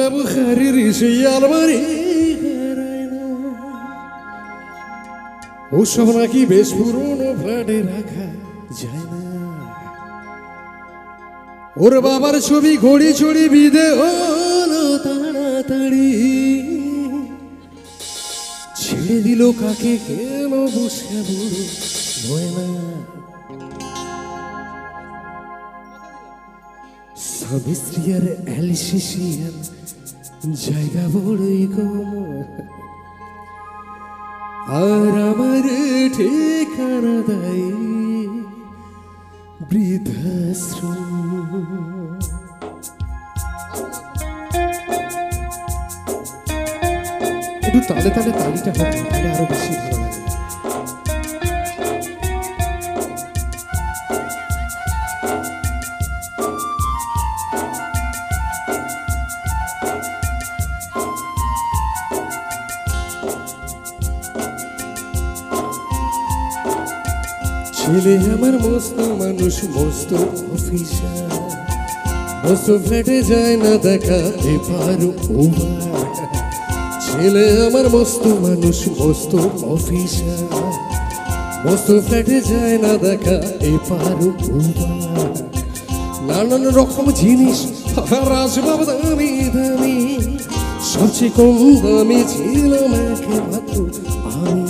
ব্যবহারের সেই আলমারি ওসব নাকি বেশ পুরনো ফ্ল্যাটে রাখা যায় না। ওর বাবার ছবি ঘড়ি ছড়ি বিদে হলো তাড়াতাড়ি, ছেড়ে দিল কাকে কেন বসে বুড়ো ময়না। স্বামী স্ত্রী আর অ্যালসেশিয়ান জায়গা বড়ই কম, আর আমার ঠিকানা দেয় বৃদ্ধাশ্রম। একটু তালে তালে তালিটা হবে, তাহলে আরো বেশি ভালো লাগে। ছেলে আমার মস্ত মানুষ, মস্ত অফিসার, মস্ত ফ্ল্যাটে যায় না দেখা এপার ওপার। ছেলে আমার মস্ত মানুষ, মস্ত অফিসার, মস্ত ফ্ল্যাটে যায় না দেখা এপার ওপার। নানান রকম জিনিস রাজবাব দামি দামি, সবচেয়ে কম দামি ছিলাম একমাত্র আমি।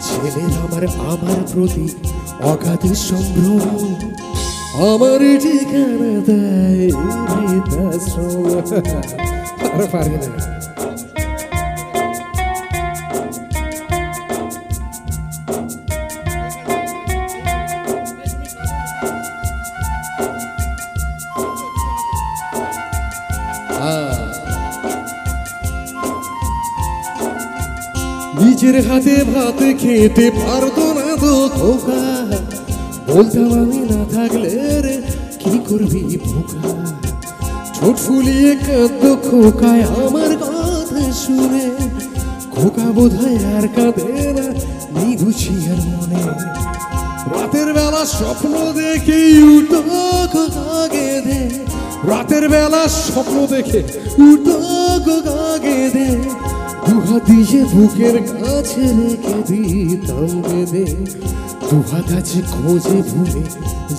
ছেলের আমার প্রতি অগাধ সম্ভ্রম, আমার ঠিকানা দেয় বৃদ্ধাশ্রম। আর পারে না। নিজের হাতে ভাত খেতে পারতো না তো খোকা, বলতাম আমি না থাকলে রে কি করবি বোকা। ঠোঁট ফুলিয়ে কাঁদতো খোকায় আমার কথা শুনে, খোকা বোধহয় আর কাঁদে না নিগুছি আর মনে। রাতের বেলা স্বপ্ন দেখে উঠো খোকা কেঁদে, রাতের বেলা স্বপ্ন দেখে উঠো খোকা কেঁদে। দুহাত দিয়ে বুকের কাছে রেখে দিতাম বেঁধে, দুহাত আছে খোঁজে ভুলে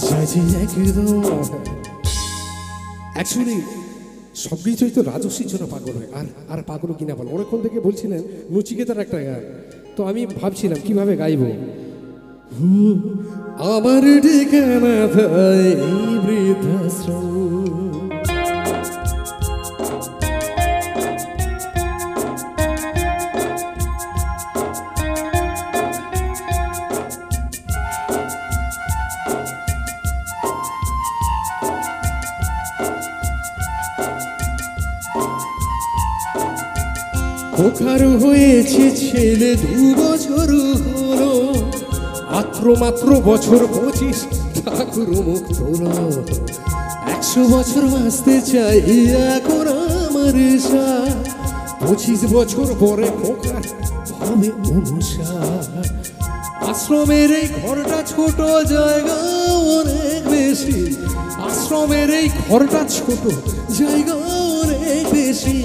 যাচ্ছে একদম। অ্যাকচুয়ালি সবকিছুই তো রাজস্বীর জন্য পাগল হয়, আর পাগল কিনা বল। অনেকক্ষণ থেকে বলছিলেন নচিকেতার একটা গান, তো আমি ভাবছিলাম কিভাবে গাইব। আমার ঠিকানা দেয় বৃদ্ধাশ্রম। খোকার হয়েছে ছেলে 2 বছর হলো, মাত্র বছর 25 ঠাকুর মুখ তোলো। 100 বছর বাঁচতে চাই এখন আমার আশা, 25 বছর পরে খোকার হবে 59। আশ্রমের এই ঘরটা ছোট, জায়গা অনেক বেশি। আশ্রমের এই ঘরটা ছোট, জায়গা অনেক বেশি।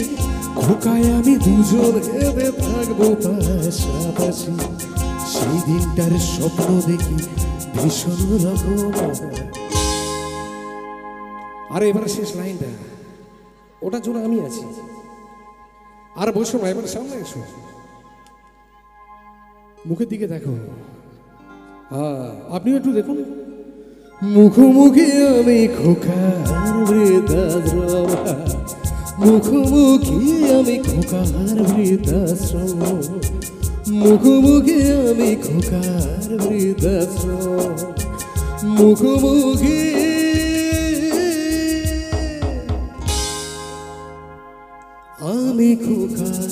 খোকায় আমি দুজন হেঁটে থাকবো পাশাপাশি, সেই দিনটার স্বপ্ন দেখি ভীষণ রকম। আরে এবার শেষ লাইনটা, ওটার জন্য আমি আছি। আর বসো না, এবার সামনে এসো, মুখের দিকে দেখো। আপনিও একটু দেখুন। মুখোমুখি আমি খোকার বৃদ্ধাশ্রম, মুখোমুখি আমি খোকার বৃদ্ধাশ্রম, মুখোমুখি আমি খোকার বৃদ্ধাশ্রম, মুখোমুখি আমি খোকার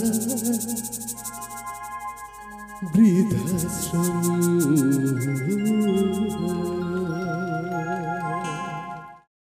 বৃদ্ধাশ্রম।